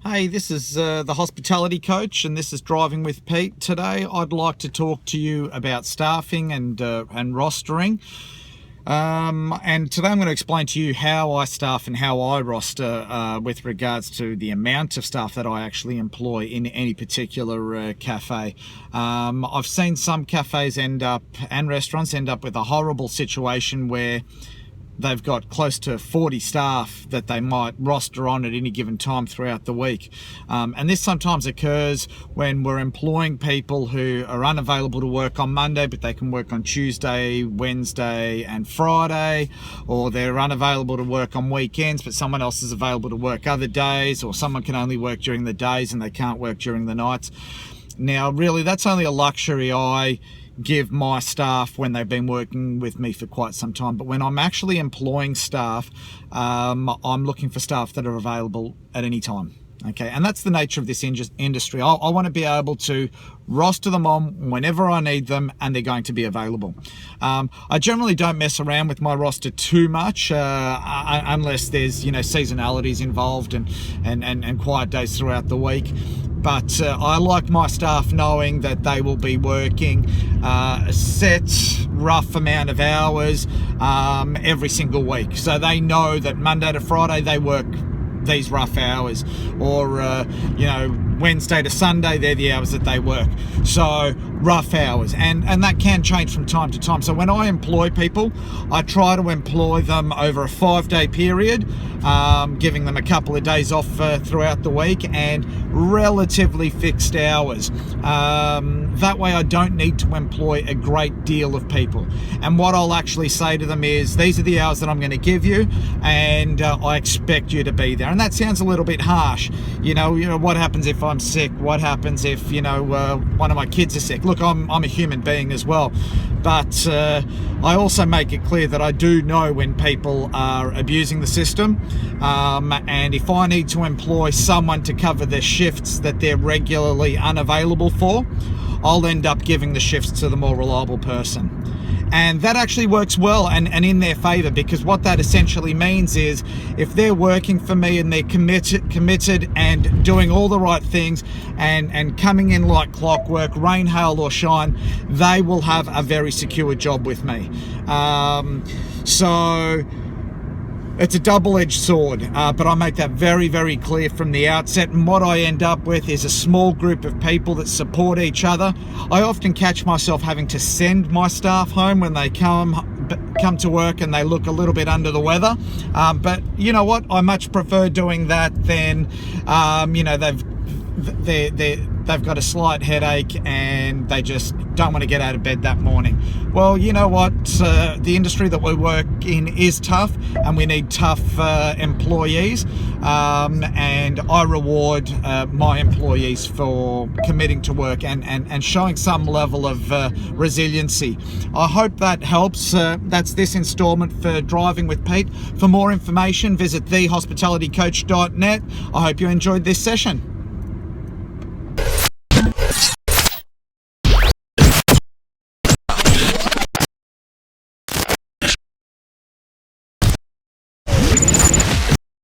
Hey, this is the hospitality coach, and this is Driving with Pete. Today, I'd like to talk to you about staffing and rostering. And today, I'm going to explain to you how I staff and how I roster with regards to the amount of staff that I actually employ in any particular cafe. I've seen some cafes and restaurants end up with a horrible situation where they've got close to 40 staff that they might roster on at any given time throughout the week. And this sometimes occurs when we're employing people who are unavailable to work on Monday, but they can work on Tuesday, Wednesday, and Friday, or they're unavailable to work on weekends, but someone else is available to work other days, or someone can only work during the days and they can't work during the nights. Now, really, that's only a luxury I give my staff when they've been working with me for quite some time. But when I'm actually employing staff, I'm looking for staff that are available at any time. Okay, and that's the nature of this industry. I want to be able to roster them on whenever I need them, and they're going to be available. I generally don't mess around with my roster too much unless there's seasonalities involved and quiet days throughout the week. But I like my staff knowing that they will be working a set rough amount of hours every single week. So they know that Monday to Friday they work these rough hours, or Wednesday to Sunday, they're the hours that they work. So rough hours, and that can change from time to time. So when I employ people, I try to employ them over a 5-day period, giving them a couple of days off throughout the week, and relatively fixed hours. That way I don't need to employ a great deal of people. And what I'll actually say to them is, these are the hours that I'm going to give you, and I expect you to be there. And that sounds a little bit harsh. What happens if I'm sick? What happens if one of my kids is sick? Look, I'm a human being as well, but I also make it clear that I do know when people are abusing the system, and if I need to employ someone to cover their shifts that they're regularly unavailable for, I'll end up giving the shifts to the more reliable person. And that actually works well and in their favor, because what that essentially means is, if they're working for me and they're committed and doing all the right things and coming in like clockwork, rain, hail or shine, they will have a very secure job with me. So it's a double-edged sword, but I make that very, very clear from the outset. And what I end up with is a small group of people that support each other. I often catch myself having to send my staff home when they come to work and they look a little bit under the weather. But you know what? I much prefer doing that than, they've got a slight headache and they just don't want to get out of bed that morning. Well, you know what? The industry that we work in is tough, and we need tough employees. And I reward my employees for committing to work and showing some level of resiliency. I hope that helps. That's this installment for Driving with Pete. For more information, visit thehospitalitycoach.net. I hope you enjoyed this session.